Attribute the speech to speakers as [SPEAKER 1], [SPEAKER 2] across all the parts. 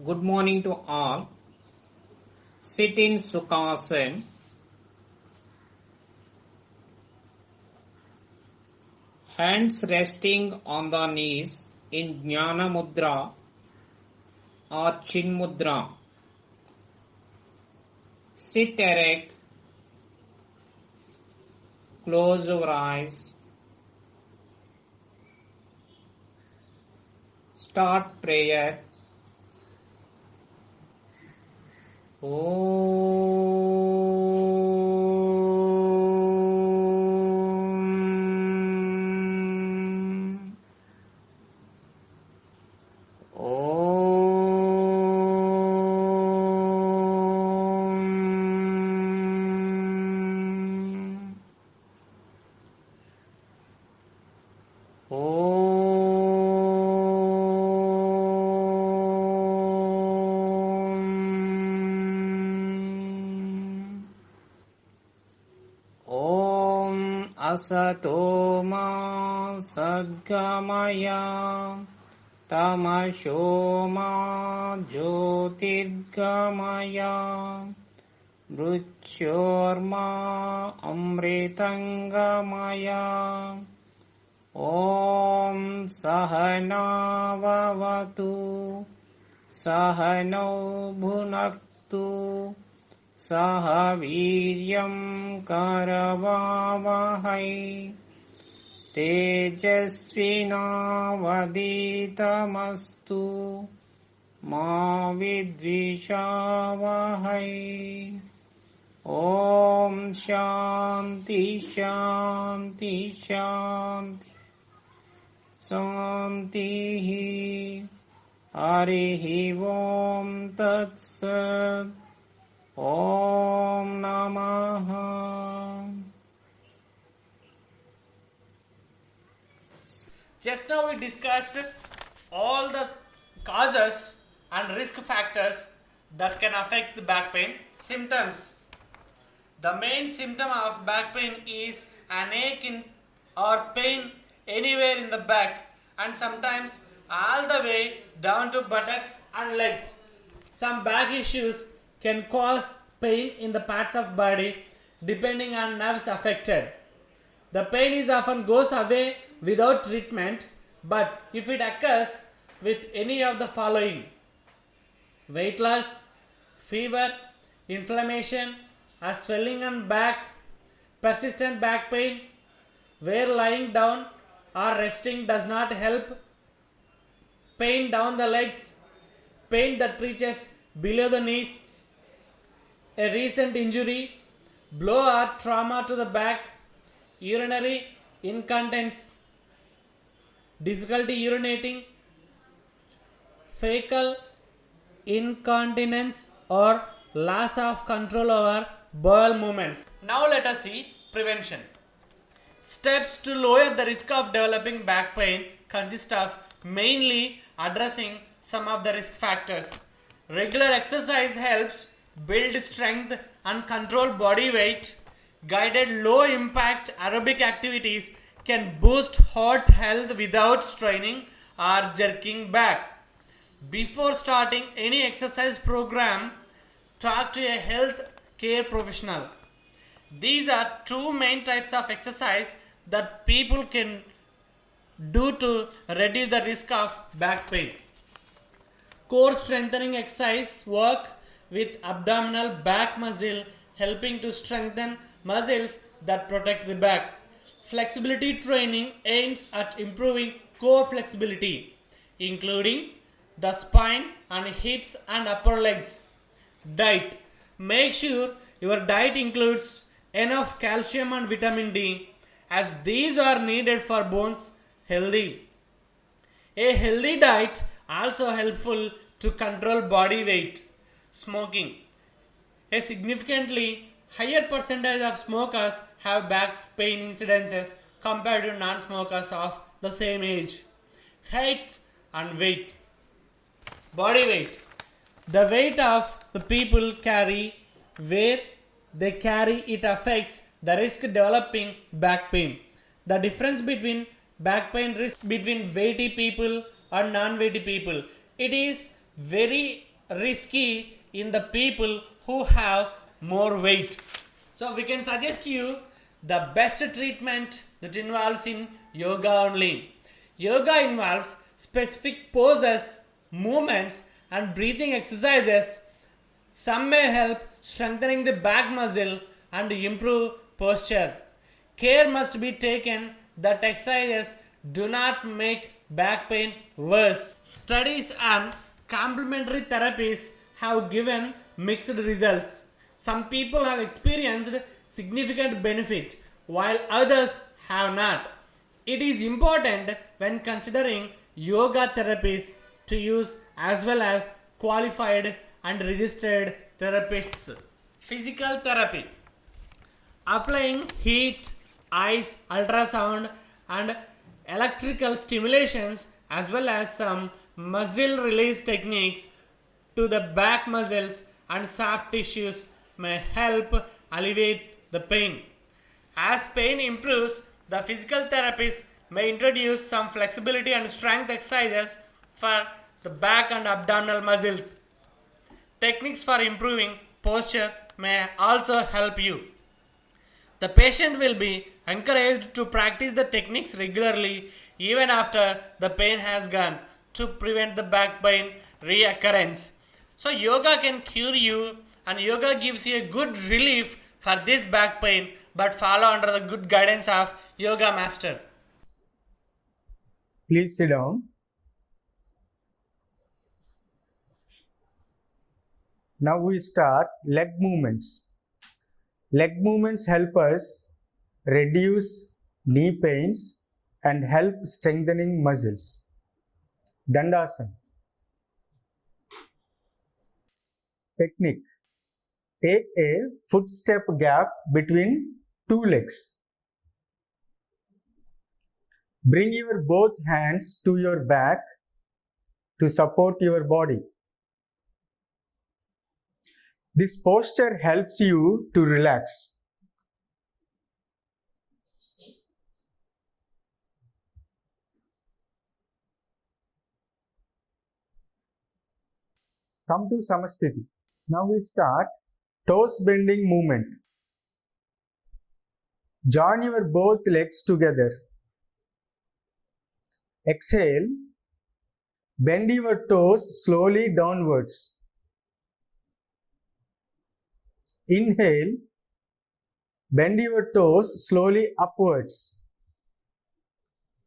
[SPEAKER 1] Good morning to all. Sit in Sukhasana. Hands resting on the knees in Jnana Mudra or Chin Mudra. Sit erect. Close your eyes. Start prayer. Asato ma sadgamaya tamasho ma jyotirgamaya mrityorma amritangamaya Om Sahana Vavatu Sahano Bhunaktu Saha Viryam Karavavahai Tejasvinavaditamastu Ma Vidvishavahai Om Shanti Shanti Shanti Santihi Harihi Om Tat Sat Om Namaha.
[SPEAKER 2] Just now we discussed all the causes and risk factors that can affect the back pain. Symptoms. The main symptom of back pain is an ache or pain anywhere in the back and sometimes all the way down to buttocks and legs. Some back issues can cause pain in the parts of body depending on nerves affected. The pain is often goes away without treatment, but if it occurs with any of the following: weight loss, fever, inflammation, or swelling on back, persistent back pain, where lying down or resting does not help, pain down the legs, pain that reaches below the knees, a recent injury, blow or trauma to the back, urinary incontinence, difficulty urinating, fecal incontinence or loss of control over bowel movements. Now let us see prevention. Steps to lower the risk of developing back pain consist of mainly addressing some of the risk factors. Regular exercise helps build strength and control body weight. Guided low impact aerobic activities can boost heart health without straining or jerking back. Before starting any exercise program, talk to a health care professional. These are two main types of exercise that people can do to reduce the risk of back pain. Core strengthening exercise work with abdominal back muscle helping to strengthen muscles that protect the back. Flexibility training aims at improving core flexibility, including the spine and hips and upper legs. Diet. Make sure your diet includes enough calcium and vitamin D as these are needed for bones healthy. A healthy diet also helpful to control body weight. Smoking. A significantly higher percentage of smokers have back pain incidences compared to non-smokers of the same age. Height and weight. Body weight. The weight of the people carry, where they carry it affects the risk developing back pain. The difference between back pain risk between weighty people and non-weighty people. It is very risky in the people who have more weight. So we can suggest you the best treatment that involves in yoga only. Yoga involves specific poses, movements and breathing exercises. Some may help strengthening the back muscle and improve posture. Care must be taken that exercises do not make back pain worse. Studies on complementary therapies have given mixed results. Some people have experienced significant benefit while others have not. It is important when considering yoga therapies to use as well as qualified and registered therapists. Physical therapy. Applying heat, ice, ultrasound and electrical stimulations as well as some muscle release techniques to the back muscles and soft tissues may help alleviate the pain. As pain improves, the physical therapist may introduce some flexibility and strength exercises for the back and abdominal muscles. Techniques for improving posture may also help you. The patient will be encouraged to practice the techniques regularly even after the pain has gone to prevent the back pain reoccurrence. So yoga can cure you and yoga gives you a good relief for this back pain, but follow under the good guidance of yoga master.
[SPEAKER 3] Please sit down. Now we start leg movements. Leg movements help us reduce knee pains and help strengthening muscles. Dandasana. Technique. Take a footstep gap between two legs. Bring your both hands to your back to support your body. This posture helps you to relax. Come to Samasthiti. Now we start toes bending movement. Join your both legs together. Exhale. Bend your toes slowly downwards. Inhale. Bend your toes slowly upwards.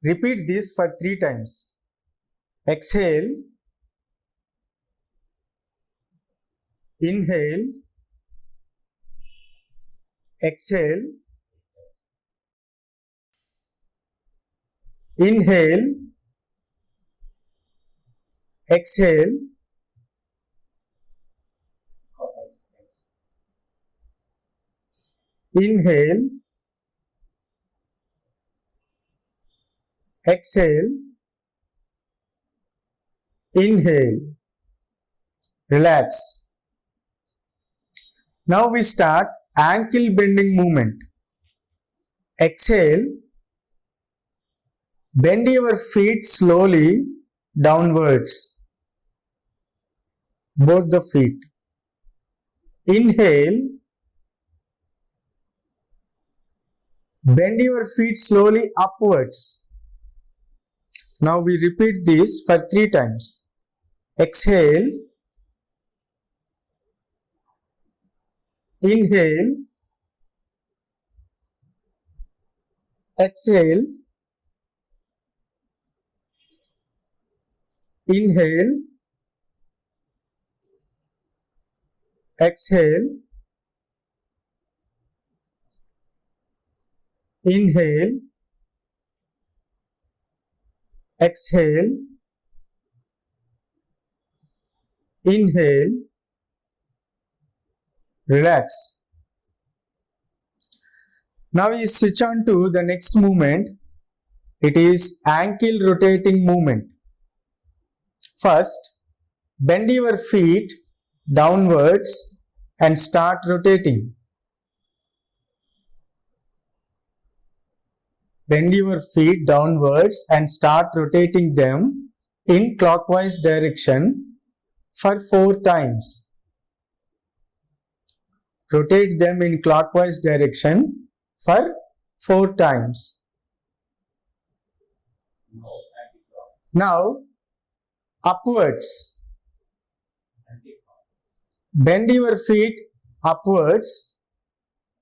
[SPEAKER 3] Repeat this for 3 times. Exhale. Inhale. Exhale. Inhale. Exhale. Inhale. Exhale. Inhale. Relax. Now we start ankle bending movement. Exhale. Bend your feet slowly downwards. Both the feet. Inhale. Bend your feet slowly upwards. Now we repeat this for 3 times. Exhale. Inhale. Exhale. Inhale. Exhale. Inhale. Exhale. Inhale. Relax. Now we switch on to the next movement. It is ankle rotating movement. First, bend your feet downwards and start rotating. Bend your feet downwards and start rotating them in clockwise direction for 4 times. Rotate them in clockwise direction for 4 times. Now, upwards. Bend your feet upwards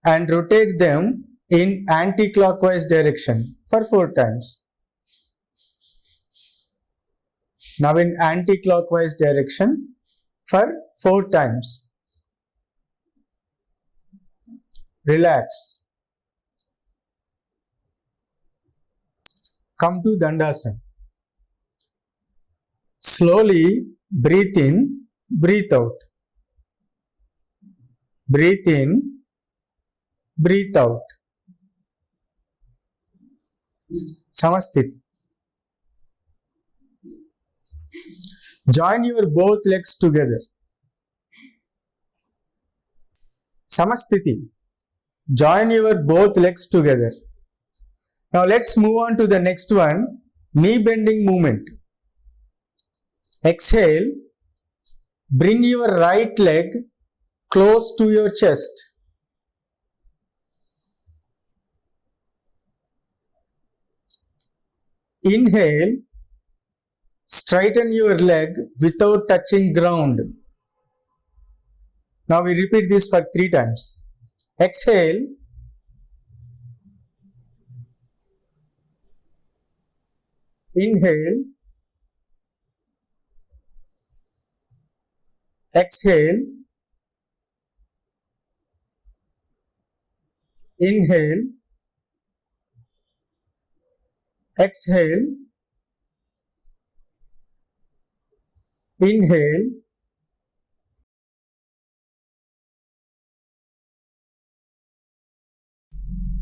[SPEAKER 3] and rotate them in anti-clockwise direction for 4 times. Now in anti-clockwise direction for 4 times. Relax. Come to Dandasana. Slowly breathe in, breathe out. Breathe in, breathe out. Samasthiti. Join your both legs together. Samasthiti. Join your both legs together. Now let's move on to the next one, knee bending movement. Exhale. Bring your right leg close to your chest. Inhale. Straighten your leg without touching ground. Now we repeat this for 3 times. Exhale. Inhale. Exhale. Inhale. Exhale. Inhale.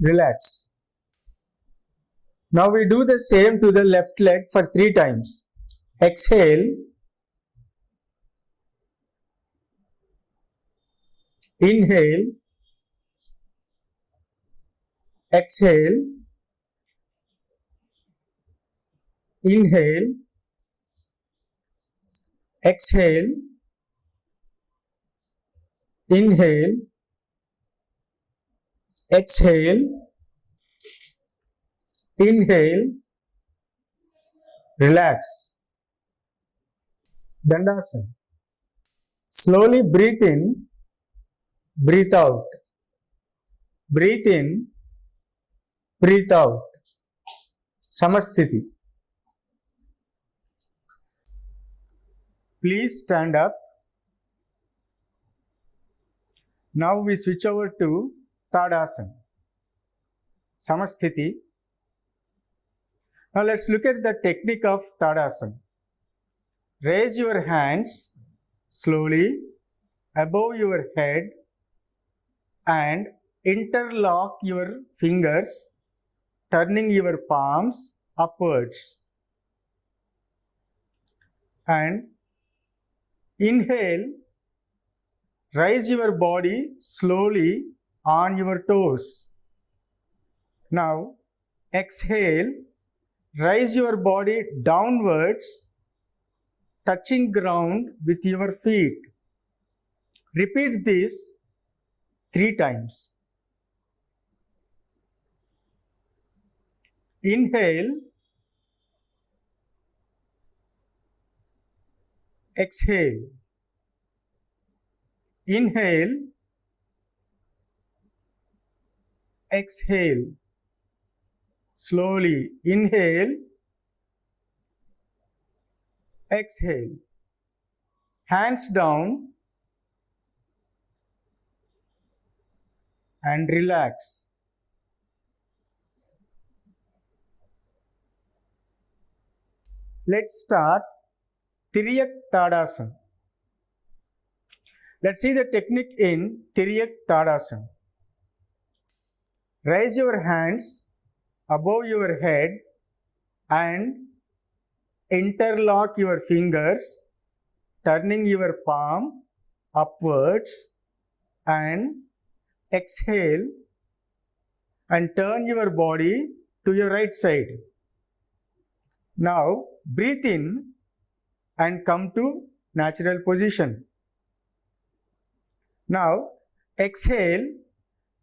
[SPEAKER 3] Relax. Now we do the same to the left leg for 3 times. Exhale. Inhale. Exhale. Inhale. Exhale. Inhale. Exhale. Inhale. Relax. Dandasana. Slowly breathe in, breathe out. Breathe in, breathe out. Samasthiti. Please stand up. Now we switch over to Tadasana. Samasthiti. Now let's look at the technique of Tadasana. Raise your hands slowly above your head and interlock your fingers, turning your palms upwards. And inhale, raise your body slowly on your toes. Now exhale, raise your body downwards, touching ground with your feet. Repeat this 3 times. Inhale, exhale. Inhale, exhale. Slowly inhale, exhale. Hands down and relax. Let's start Tiriyak Tadasana. Let's see the technique in Tiriyak Tadasana. Raise your hands above your head and interlock your fingers, turning your palm upwards, and exhale and turn your body to your right side. Now breathe in and come to natural position. Now exhale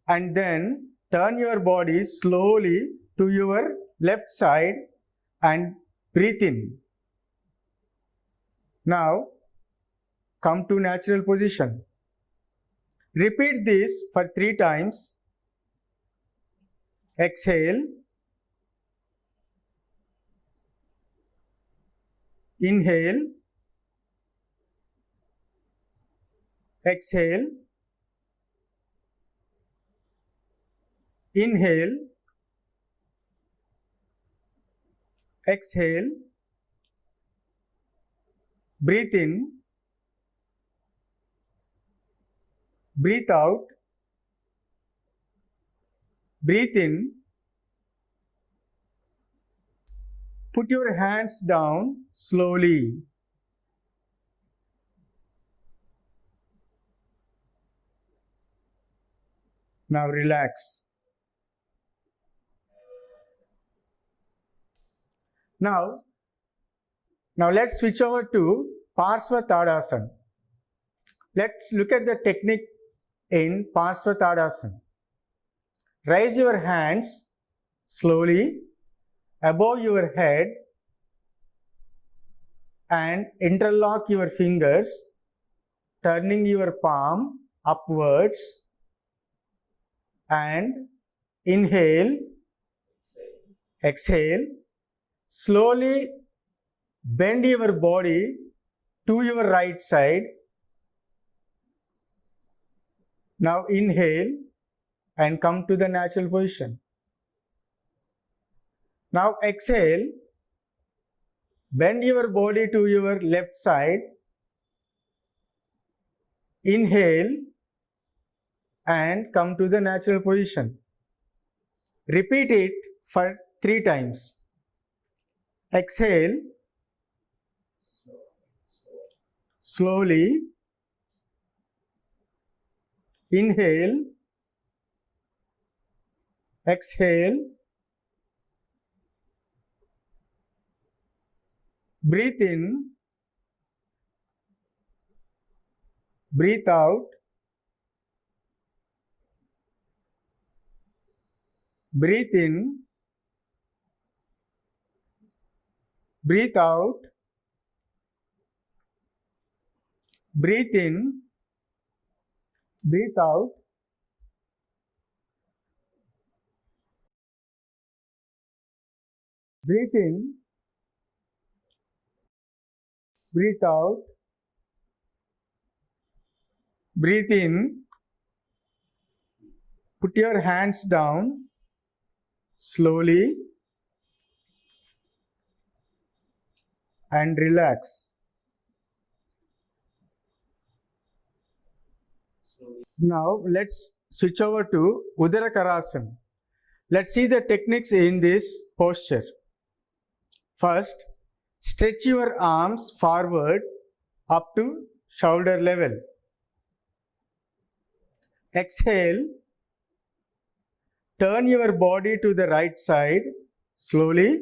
[SPEAKER 3] and then turn your body slowly to your left side and breathe in. Now come to natural position. Repeat this for 3 times. Exhale, inhale, exhale, inhale, exhale, breathe in, breathe out, breathe in. Put your hands down slowly. Now relax. Now let's switch over to Parshva Let's look at the technique in Parshva. Raise your hands slowly above your head and interlock your fingers, turning your palm upwards, and inhale, exhale. Slowly bend your body to your right side. Now inhale and come to the natural position. Now exhale, bend your body to your left side. Inhale and come to the natural position. Repeat it for 3 times. Exhale, slowly, inhale, exhale, breathe in, breathe out, breathe in, breathe out, breathe in, breathe out, breathe in, breathe out, breathe in. Put your hands down slowly and relax. Now let's switch over to Uddara. Let's see the techniques in this posture. First, stretch your arms forward up to shoulder level. Exhale, turn your body to the right side slowly,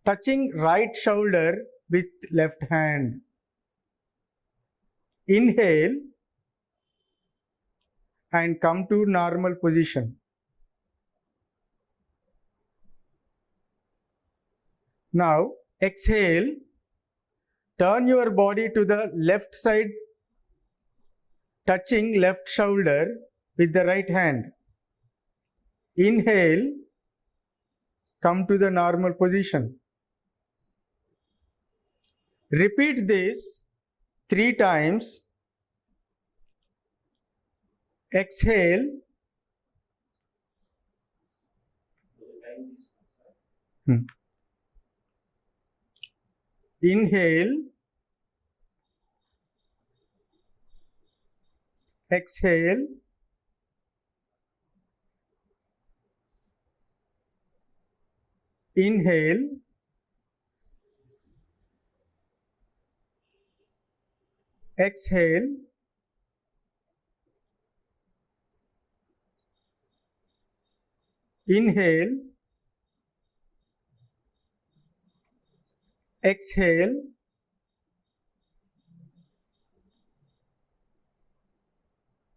[SPEAKER 3] touching right shoulder with left hand. Inhale and come to normal position. Now exhale, turn your body to the left side, touching left shoulder with the right hand. Inhale, come to the normal position. Repeat this 3 times. Exhale. Inhale. Exhale. Inhale. Exhale. Inhale. Exhale.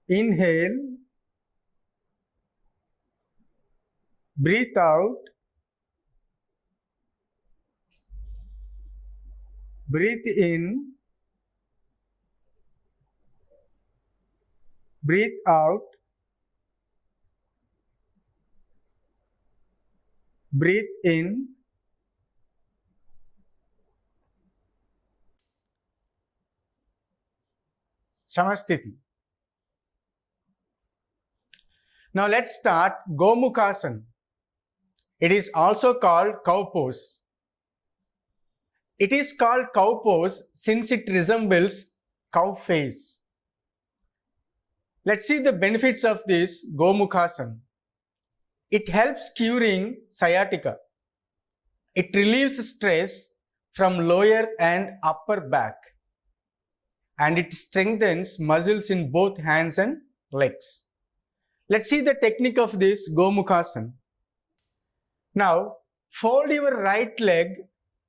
[SPEAKER 3] Inhale. Breathe out. Breathe in. Breathe out. Breathe in. Samasthiti. Now let's start Gomukhasana. It is also called cow pose. It is called cow pose since it resembles cow face. Let's see the benefits of this Gomukhasana. It helps curing sciatica. It relieves stress from lower and upper back. And it strengthens muscles in both hands and legs. Let's see the technique of this Gomukhasana. Now, fold your right leg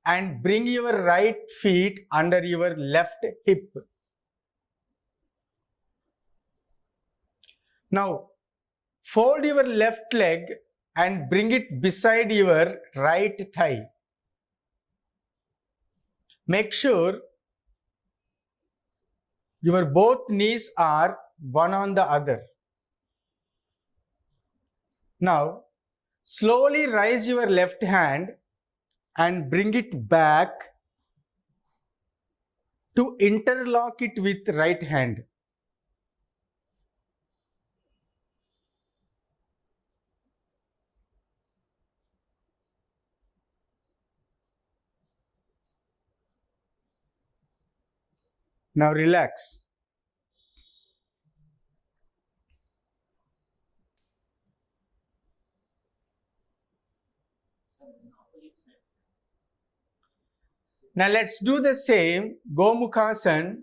[SPEAKER 3] and bring your right feet under your left hip. Now, fold your left leg and bring it beside your right thigh. Make sure your both knees are one on the other. Now, slowly raise your left hand and bring it back to interlock it with right hand. Now relax. Now let's do the same Gomukhasana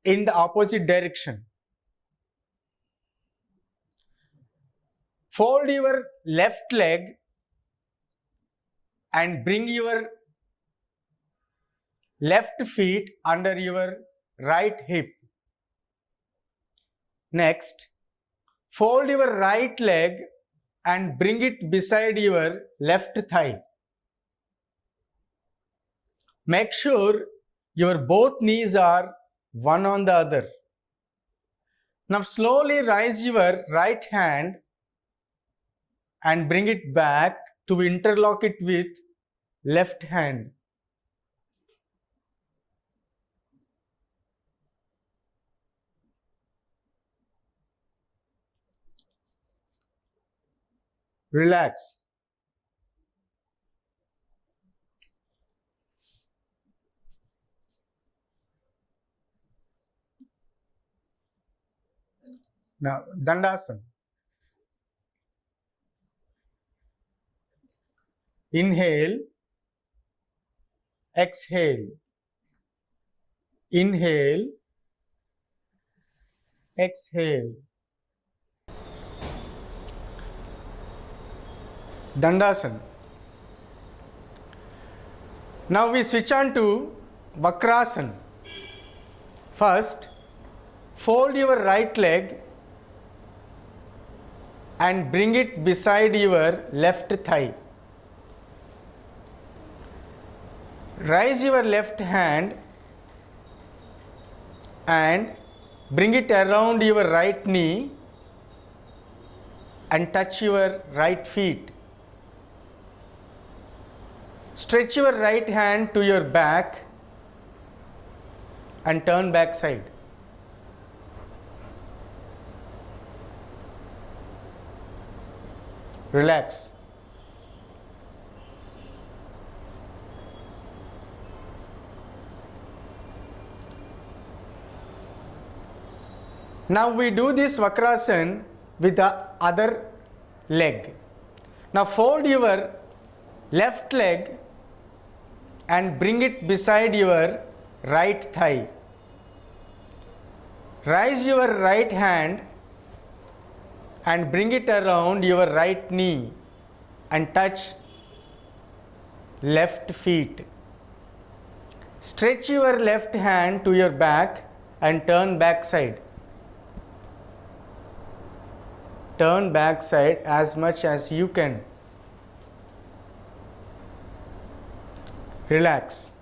[SPEAKER 3] in the opposite direction. Fold your left leg and bring your left feet under your right hip. Next, fold your right leg and bring it beside your left thigh. Make sure your both knees are one on the other. Now slowly raise your right hand and bring it back to interlock it with left hand. Relax. Now, Dandasana. Inhale, exhale. Inhale, exhale. Dandasana. Now we switch on to Vakrasana. First, fold your right leg and bring it beside your left thigh. Raise your left hand and bring it around your right knee and touch your right feet. Stretch your right hand to your back and turn back side. Relax. Now we do this Vakrasana with the other leg. Now fold your left leg and bring it beside your right thigh. Raise your right hand and bring it around your right knee and touch left feet. Stretch your left hand to your back and turn back side. Turn back side as much as you can. Relax.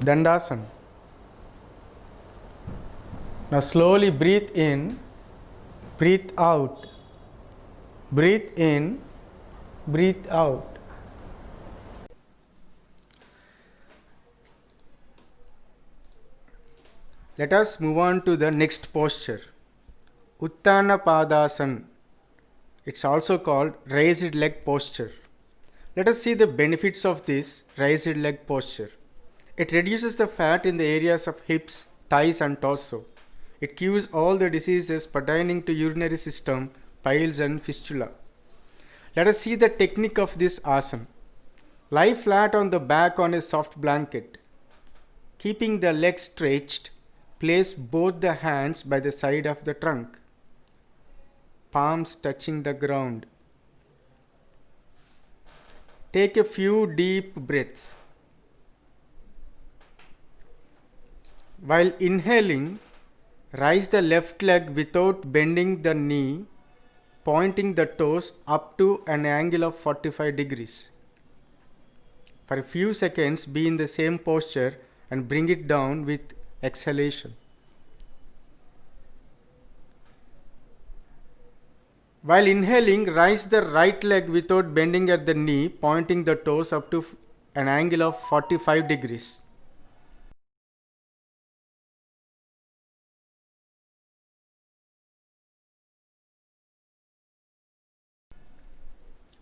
[SPEAKER 3] Dandasana. Now slowly breathe in, breathe out. Breathe in, breathe out. Let us move on to the next posture. Uttana Padasana. It's also called raised leg posture. Let us see the benefits of this raised leg posture. It reduces the fat in the areas of hips, thighs and torso. It cures all the diseases pertaining to urinary system, piles and fistula. Let us see the technique of this asana. Lie flat on the back on a soft blanket. Keeping the legs stretched, place both the hands by the side of the trunk. Palms touching the ground. Take a few deep breaths. While inhaling, raise the left leg without bending the knee, pointing the toes up to an angle of 45 degrees. For a few seconds, be in the same posture and bring it down with exhalation. While inhaling, raise the right leg without bending at the knee, pointing the toes up to an angle of 45 degrees.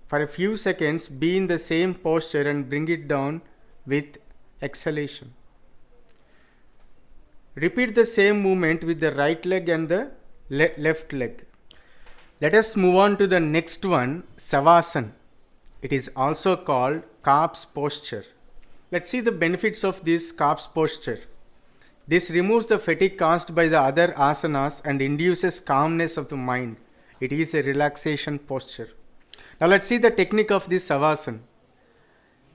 [SPEAKER 3] For a few seconds, be in the same posture and bring it down with exhalation. Repeat the same movement with the right leg and the left leg. Let us move on to the next one, Savasana. It is also called corpse posture. Let's see the benefits of this corpse posture. This removes the fatigue caused by the other asanas and induces calmness of the mind. It is a relaxation posture. Now let's see the technique of this Savasana.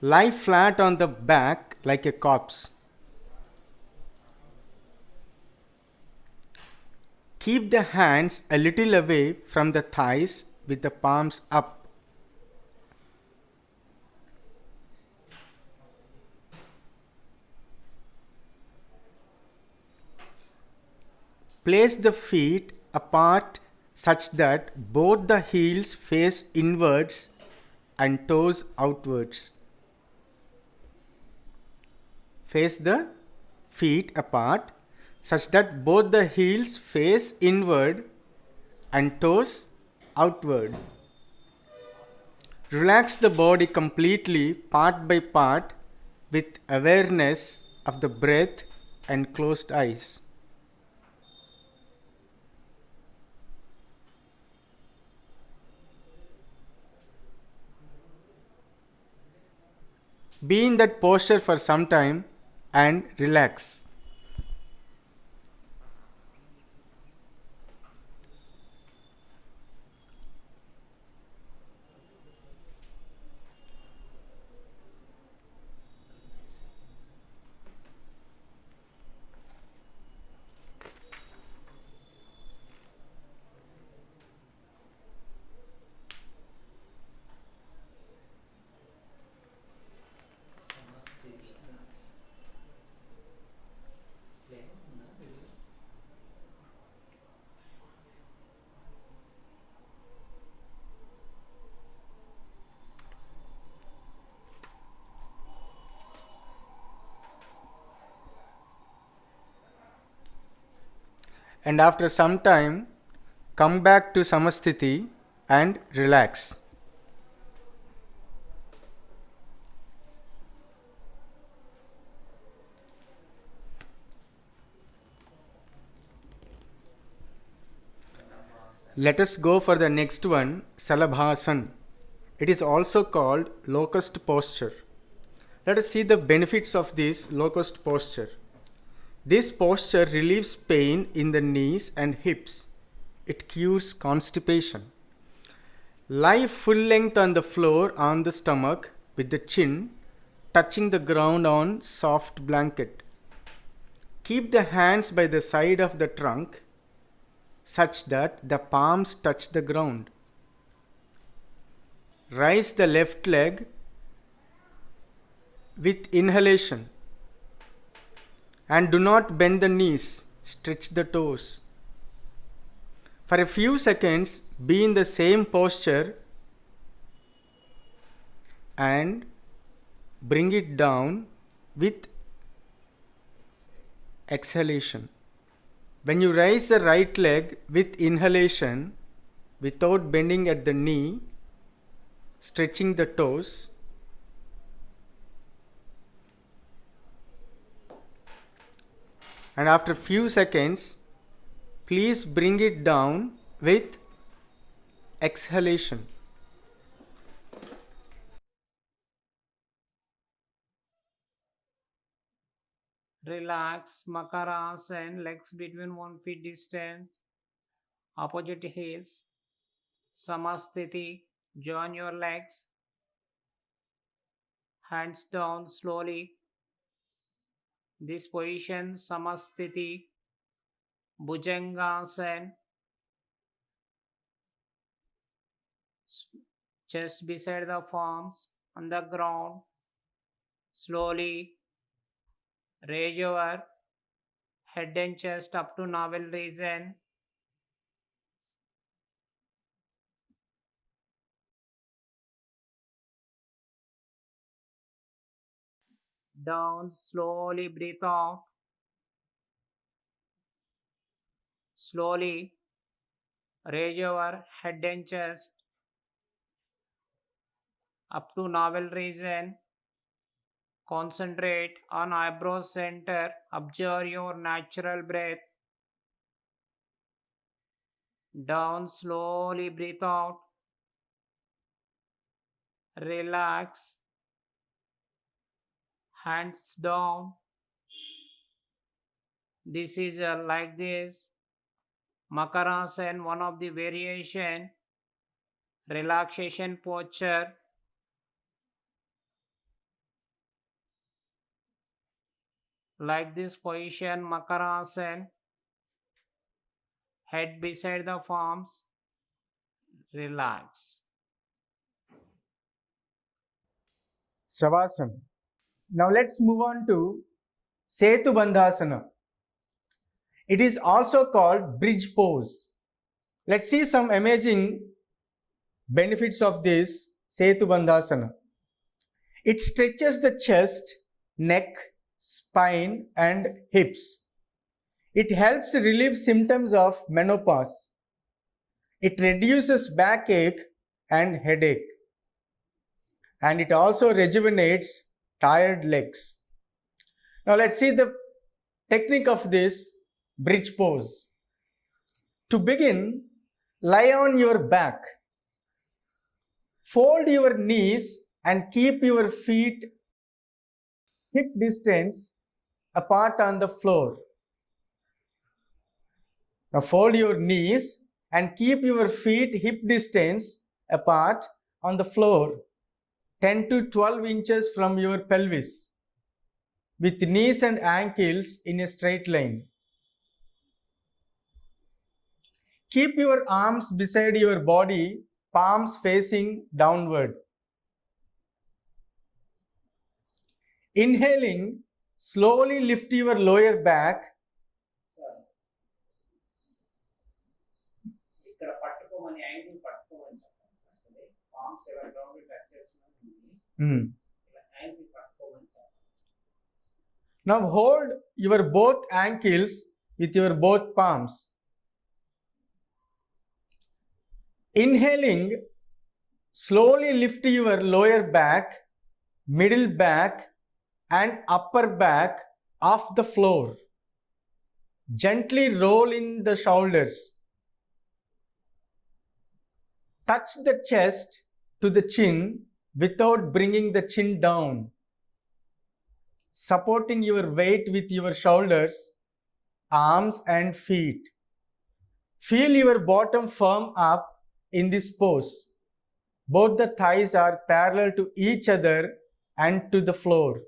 [SPEAKER 3] Lie flat on the back like a corpse. Keep the hands a little away from the thighs with the palms up. Place the feet apart such that both the heels face inwards and toes outwards. Face the feet apart such that both the heels face inward and toes outward. Relax the body completely, part by part, with awareness of the breath and closed eyes. Be in that posture for some time and relax. And after some time, come back to Samasthiti and relax. Let us go for the next one, Salabhasana. It is also called locust posture. Let us see the benefits of this locust posture. This posture relieves pain in the knees and hips. It cures constipation. Lie full length on the floor on the stomach with the chin touching the ground on soft blanket. Keep the hands by the side of the trunk such that the palms touch the ground. Raise the left leg with inhalation and do not bend the knees, stretch the toes. For a few seconds, be in the same posture and bring it down with exhalation. When you raise the right leg with inhalation without bending at the knee, stretching the toes, and after few seconds, please bring it down with exhalation.
[SPEAKER 1] Relax Makarasana, legs between 1 feet distance, opposite heels. Samasthiti, join your legs, hands down slowly. This position, Samasthiti, Bhujangasana, chest beside the palms on the ground. Slowly raise your head and chest up to navel region. Down, slowly breathe out. Slowly raise your head and chest up to navel region. Concentrate on eyebrow center. Observe your natural breath. Down, slowly breathe out. Relax. Hands down. This is like this. Makarasana, one of the variation. Relaxation posture. Like this position, Makarasana. Head beside the palms. Relax.
[SPEAKER 3] Savasana. Now let's move on to Setu Bandhasana. It is also called bridge pose. Let's see some amazing benefits of this Setu Bandhasana. It stretches the chest, neck, spine and hips. It helps relieve symptoms of menopause. It reduces backache and headache. And it also rejuvenates tired legs. Now let's see the technique of this bridge pose. To begin, lie on your back. Fold your knees and keep your feet hip distance apart on the floor. Now fold your knees and keep your feet hip distance apart on the floor, 10 to 12 inches from your pelvis, with knees and ankles in a straight line. Keep your arms beside your body, palms facing downward. Inhaling, slowly lift your lower back. Now hold your both ankles with your both palms. Inhaling, slowly lift your lower back, middle back and upper back off the floor. Gently roll in the shoulders. Touch the chest to the chin without bringing the chin down. Supporting your weight with your shoulders, arms and feet. Feel your bottom firm up in this pose. Both the thighs are parallel to each other and to the floor.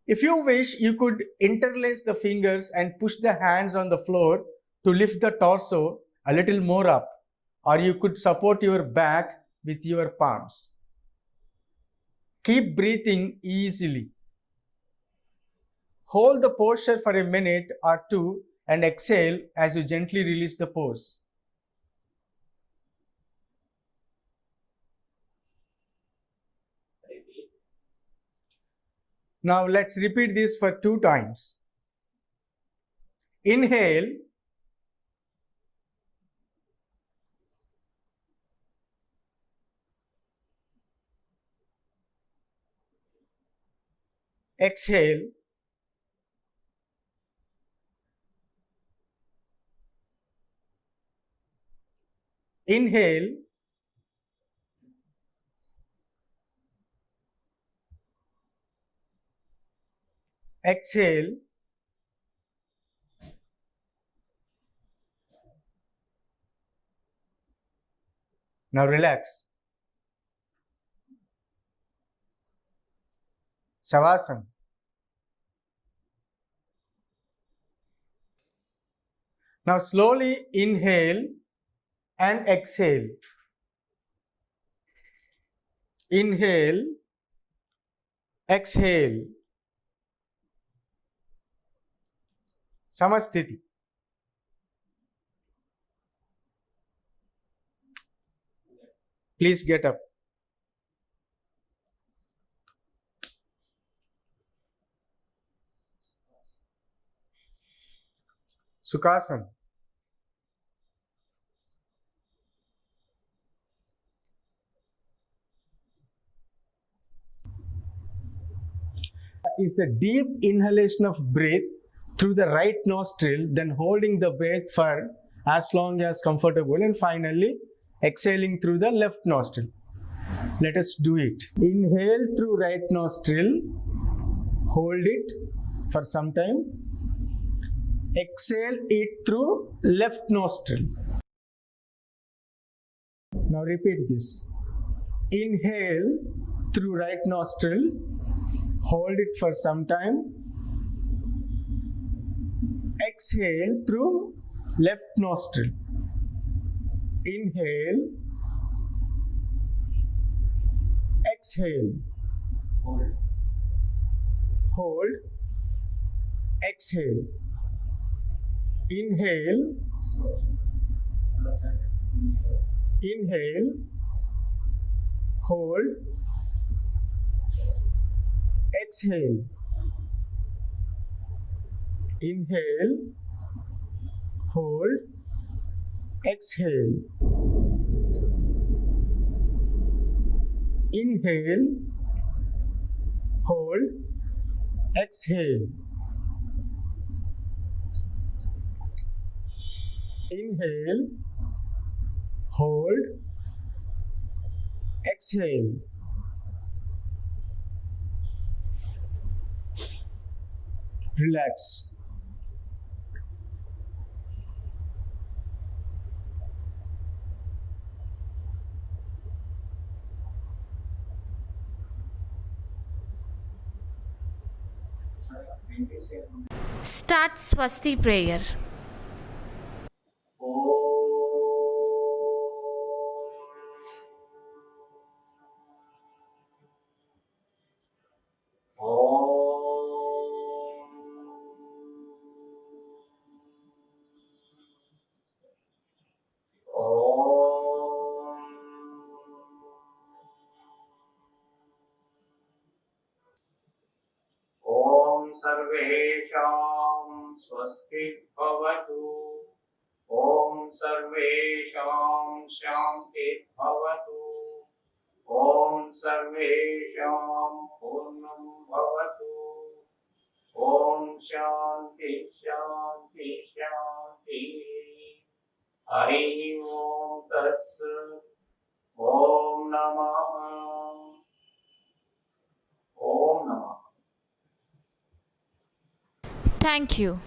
[SPEAKER 3] If you wish, you could interlace the fingers and push the hands on the floor to lift the torso a little more up, or you could support your back with your palms. Keep breathing easily. Hold the posture for a minute or two and exhale as you gently release the pose. Now let's repeat this for 2 times. Inhale. Exhale. Inhale. Exhale. Now relax. Savasana. Now slowly inhale and exhale. Inhale. Exhale. Samasthiti. Please get up. Sukhasana. Is the deep inhalation of breath through the right nostril, then holding the breath for as long as comfortable, and finally exhaling through the left nostril. Let us do it. Inhale through right nostril, hold it for some time. Exhale it through left nostril. Now repeat this. Inhale through right nostril, hold it for some time. Exhale through left nostril. Inhale. Exhale. Hold. Exhale. Inhale. Inhale. Hold. Exhale. Inhale. Hold. Exhale. Inhale. Hold. Exhale. Inhale. Hold. Exhale. Relax.
[SPEAKER 4] Start Swasti prayer.
[SPEAKER 1] ॐ सर्वेषां स्वस्ति भवतु। ॐ सर्वेषां शान्ति भवतु। ॐ सर्वेषां पूर्णं भवतु। ॐ शान्ति शान्ति शान्ति। हरि ओम तत्सत्। ओम नमः। ओम नमः।
[SPEAKER 4] Thank you.